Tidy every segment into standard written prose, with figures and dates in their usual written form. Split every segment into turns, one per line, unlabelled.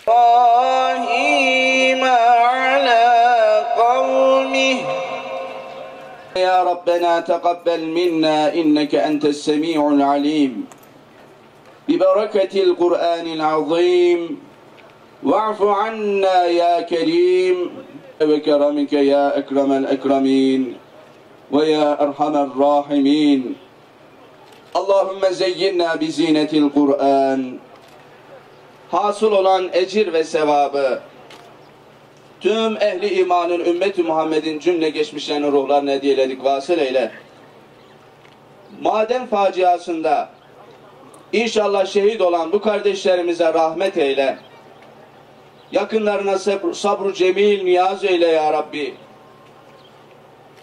إبراهيم على قومه يا ربنا تقبل منا إنك أنت السميع العليم ببركة القرآن العظيم واعف عنا يا كريم وكرمك يا أكرم الأكرمين ويا أرحم الراحمين اللهم زينا بزينة القرآن. Hasıl olan ecir ve sevabı tüm ehli imanın, ümmeti Muhammed'in cümle geçmişlerinin ruhlarına hediyeledik, vasıl eyle. Maden faciasında inşallah şehit olan bu kardeşlerimize rahmet eyle. Yakınlarına sabr-ı cemil niyaz eyle ya Rabbi.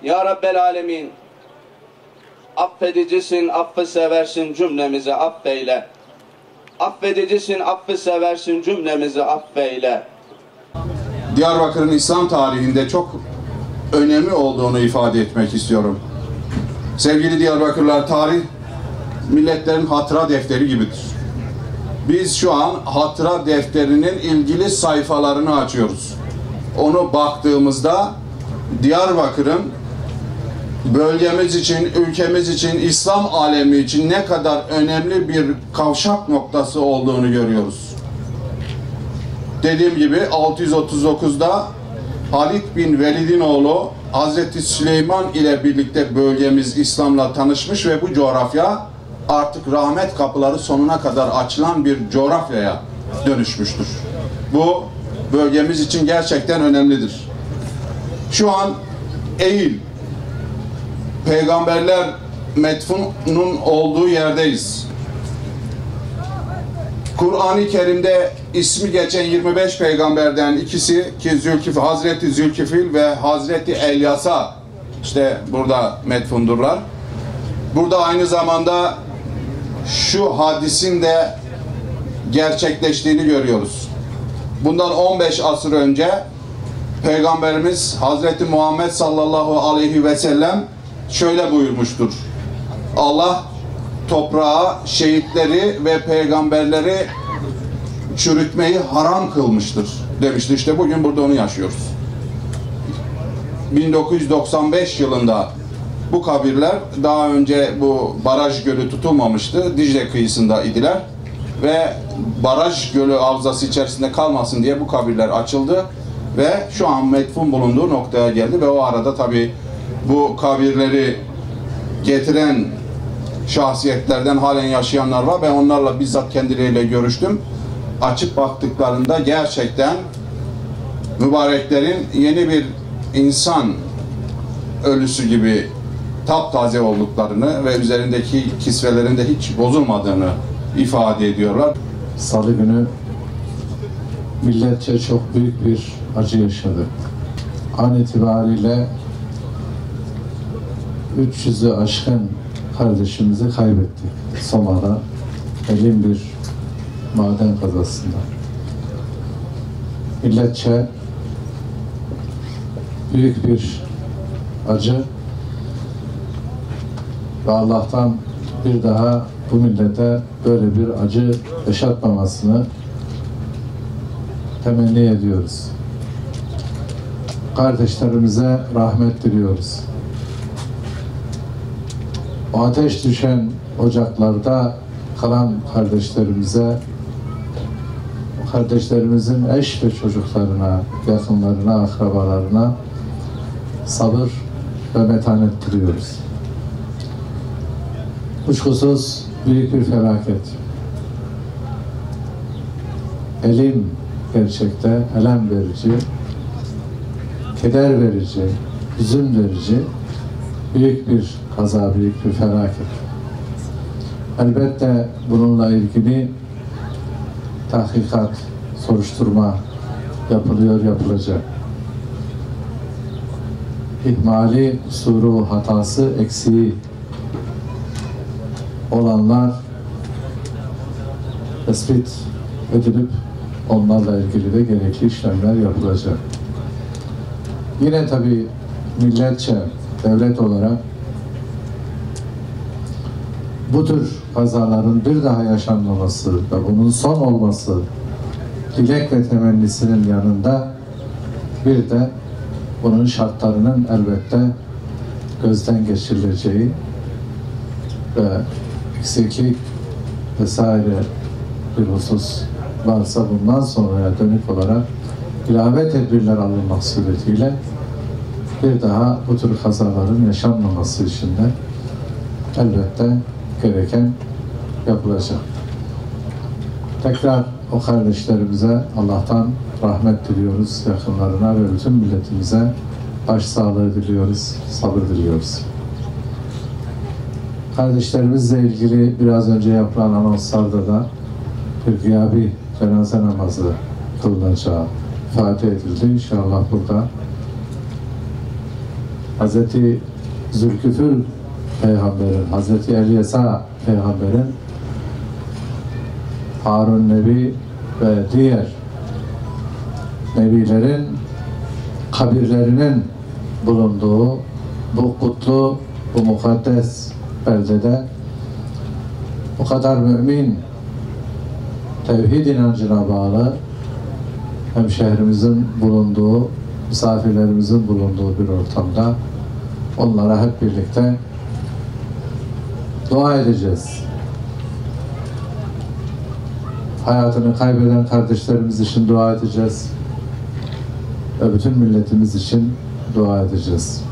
Ya Rabbel Alemin, affedicisin, affı seversin, cümlemizi affeyle. Affedicisin, affı seversin, cümlemizi affeyle.
Diyarbakır'ın İslam tarihinde çok önemli olduğunu ifade etmek istiyorum. Sevgili Diyarbakırlar, tarih milletlerin hatıra defteri gibidir. Biz şu an hatıra defterinin ilgili sayfalarını açıyoruz. Onu baktığımızda Diyarbakır'ın bölgemiz için, ülkemiz için, İslam alemi için ne kadar önemli bir kavşak noktası olduğunu görüyoruz. Dediğim gibi 639'da Halid bin Velid'in oğlu Hazreti Süleyman ile birlikte bölgemiz İslam'la tanışmış ve bu coğrafya artık rahmet kapıları sonuna kadar açılan bir coğrafyaya dönüşmüştür. Bu bölgemiz için gerçekten önemlidir. Şu an Eğil, peygamberler metfunun olduğu yerdeyiz. Kur'an-ı Kerim'de ismi geçen 25 peygamberden ikisi ki Hazreti Zülkifil ve Hazreti Elyasa işte burada metfundurlar. Burada aynı zamanda şu hadisin de gerçekleştiğini görüyoruz. Bundan 15 asır önce Peygamberimiz Hazreti Muhammed sallallahu aleyhi ve sellem şöyle buyurmuştur. Allah toprağa şehitleri ve peygamberleri çürütmeyi haram kılmıştır demiştir. İşte bugün burada onu yaşıyoruz. 1995 yılında bu kabirler, daha önce bu baraj gölü tutulmamıştı. Dicle kıyısında idiler ve baraj gölü havzası içerisinde kalmasın diye bu kabirler açıldı ve şu an metfun bulunduğu noktaya geldi ve o arada tabii bu kabirleri getiren şahsiyetlerden halen yaşayanlar var. Ben onlarla bizzat kendileriyle görüştüm. Açıp baktıklarında gerçekten mübareklerin yeni bir insan ölüsü gibi taptaze olduklarını ve üzerindeki kisvelerin de hiç bozulmadığını ifade ediyorlar.
Salı günü milletçe çok büyük bir acı yaşadık. An itibariyle 300'ü aşkın kardeşimizi kaybettik. Soma'da elin bir maden kazasında. Milletçe büyük bir acı ve Allah'tan bir daha bu millete böyle bir acı yaşatmamasını temenni ediyoruz. Kardeşlerimize rahmet diliyoruz. O ateş düşen ocaklarda kalan kardeşlerimize, kardeşlerimizin eş ve çocuklarına, yakınlarına, akrabalarına sabır ve metanet diliyoruz. Kuşkusuz büyük bir felaket. Elim gerçekte elem verici, keder verici, hüzün verici büyük bir kaza, büyük bir felaket. Elbette bununla ilgili tahkikat, soruşturma yapılıyor, yapılacak. İhmali, kusuru, hatası, eksiği olanlar tespit edilip onlarla ilgili de gerekli işlemler yapılacak. Yine tabii milletçe, devlet olarak bu tür kazaların bir daha yaşanmaması ve bunun son olması dilek ve temennisinin yanında bir de bunun şartlarının elbette gözden geçirileceği ve eksiklik vesaire bir husus varsa bundan sonraya dönük olarak ilave tedbirler alınmak suretiyle bir daha bu tür kazaların yaşanmaması için de elbette gereken yapılacak. Tekrar o kardeşlerimize Allah'tan rahmet diliyoruz, yakınlarına ve bütün milletimize başsağlığı diliyoruz, sabır diliyoruz. Kardeşlerimizle ilgili biraz önce yapılan anonslarda da bir gıyabi cenaze namazı kılınacağı ifade edildi. İnşallah burada Hz. Zülküfül Peygamber'in, Hz. Elyesa Peygamber'in, Harun Nebi ve diğer Nebilerin kabirlerinin bulunduğu bu kutlu, bu mukaddes beldede o kadar mümin, tevhid inancına bağlı hemşehrimizin bulunduğu, misafirlerimizin bulunduğu bir ortamda onlara hep birlikte dua edeceğiz. Hayatını kaybeden kardeşlerimiz için dua edeceğiz ve bütün milletimiz için dua edeceğiz.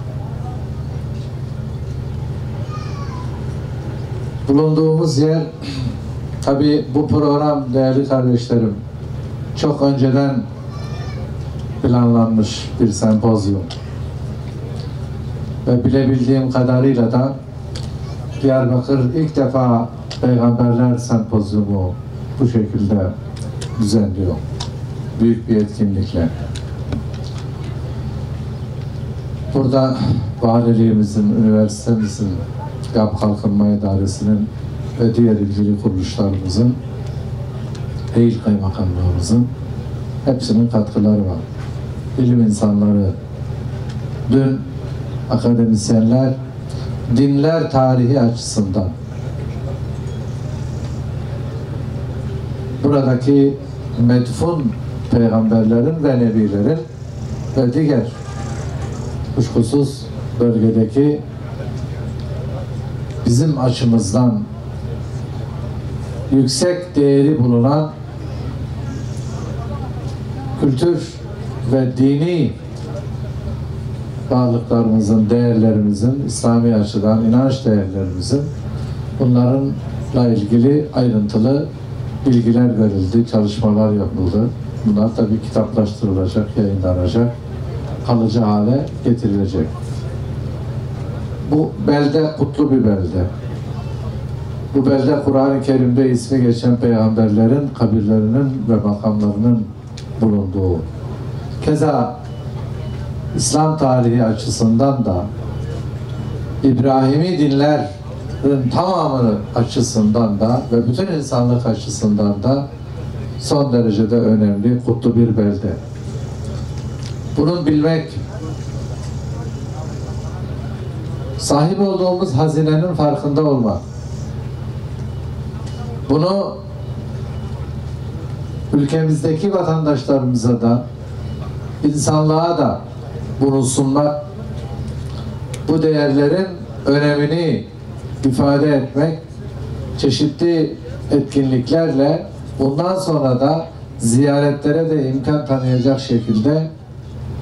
Bulunduğumuz yer, tabii bu program değerli kardeşlerim, çok önceden planlanmış bir sempozyum ve bilebildiğim kadarıyla da Diyarbakır ilk defa Peygamberler Sempozyumu bu şekilde düzenliyor. Büyük bir etkinlikle. Burada valiliğimizin, üniversitemizin, GAP Kalkınma İdaresi'nin ve diğer ilgili kuruluşlarımızın, Eğil Kaymakamlığımızın hepsinin katkıları var. Bilim insanları, dün akademisyenler, dinler tarihi açısından buradaki medfun peygamberlerin ve nebilerin ve diğer kuşkusuz bölgedeki bizim açımızdan yüksek değeri bulunan kültür ve dini varlıklarımızın, değerlerimizin, İslami açıdan inanç değerlerimizin bunlarla ilgili ayrıntılı bilgiler verildi, çalışmalar yapıldı. Bunlar tabii kitaplaştırılacak, yayınlanacak, kalıcı hale getirilecek. Bu belde kutlu bir belde. Bu belde Kur'an-ı Kerim'de ismi geçen peygamberlerin kabirlerinin ve makamlarının bulunduğu. Keza İslam tarihi açısından da İbrahimi dinlerin tamamı açısından da ve bütün insanlık açısından da son derecede önemli, kutlu bir belde. Bunu bilmek, sahip olduğumuz hazinenin farkında olmak, bunu ülkemizdeki vatandaşlarımıza da, insanlığa da bunu sunmak, bu değerlerin önemini ifade etmek, çeşitli etkinliklerle bundan sonra da ziyaretlere de imkan tanıyacak şekilde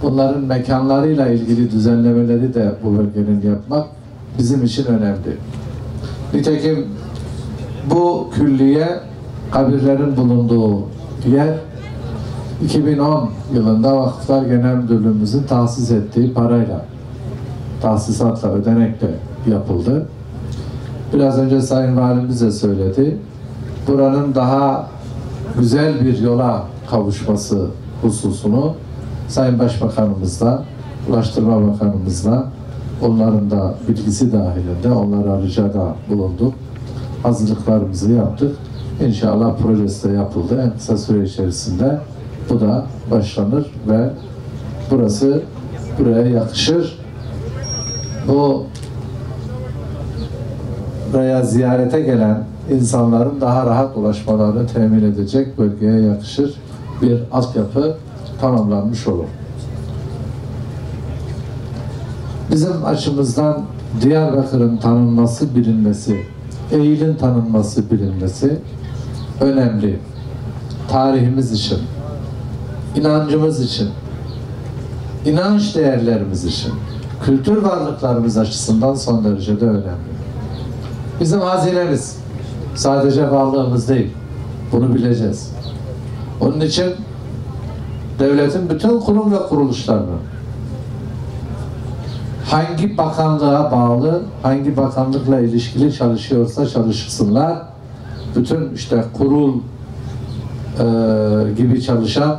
bunların mekanlarıyla ilgili düzenlemeleri de bu bölgenin yapmak bizim için önemli. Nitekim bu külliye, kabirlerin bulunduğu yer 2010 yılında Vakıflar Genel Müdürlüğümüzün tahsis ettiği parayla, tahsisatla, ödenekle yapıldı. Biraz önce Sayın Valimiz de söyledi. Buranın daha güzel bir yola kavuşması hususunu Sayın Başbakanımızla, Ulaştırma Bakanımızla, onların da bilgisi dahilinde onlara ricada bulunduk. Hazırlıklarımızı yaptık. İnşallah projesi de yapıldı. En kısa süre içerisinde bu da başlanır ve burası buraya yakışır. Buraya ziyarete gelen insanların daha rahat ulaşmalarını temin edecek bölgeye yakışır bir altyapı tamamlanmış olur. Bizim açımızdan Diyarbakır'ın tanınması, bilinmesi, Eylül'ün tanınması, bilinmesi önemli. Tarihimiz için, inancımız için, inanç değerlerimiz için, kültür varlıklarımız açısından son derecede önemli. Bizim hazinemiz sadece varlığımız değil. Bunu bileceğiz. Onun için devletin bütün kurum ve kuruluşlarını hangi bakanlığa bağlı, hangi bakanlıkla ilişkili çalışıyorsa çalışsınlar, bütün işte kurul gibi çalışan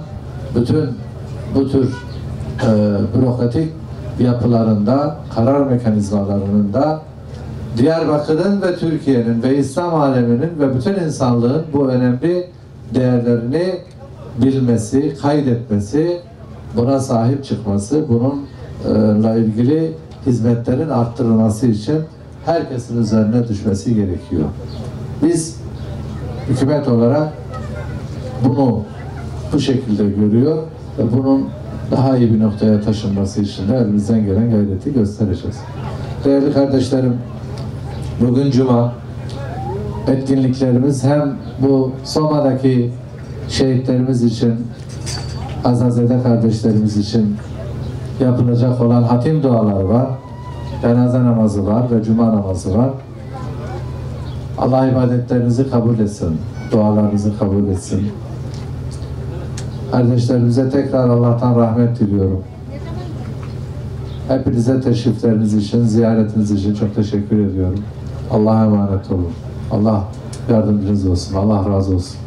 bütün bu tür bürokratik yapılarında, karar mekanizmalarının da Diyarbakır'ın ve Türkiye'nin ve İslam aleminin ve bütün insanlığın bu önemli değerlerini bilmesi, kaydetmesi, buna sahip çıkması, bununla ilgili hizmetlerin arttırılması için herkesin üzerine düşmesi gerekiyor. Biz hükümet olarak bunu bu şekilde görüyor ve bunun daha iyi bir noktaya taşınması için de elimizden gelen gayreti göstereceğiz. Değerli kardeşlerim, bugün Cuma, etkinliklerimiz hem bu Soma'daki şehitlerimiz için, Azazede kardeşlerimiz için yapılacak olan hatim duaları var, cenaze namazı var ve cuma namazı var. Allah ibadetlerinizi kabul etsin, dualarınızı kabul etsin. Kardeşlerimize tekrar Allah'tan rahmet diliyorum. Hepinize teşrifleriniz için, ziyaretiniz için çok teşekkür ediyorum. Allah'a emanet olun. Allah yardımcınız olsun. Allah razı olsun.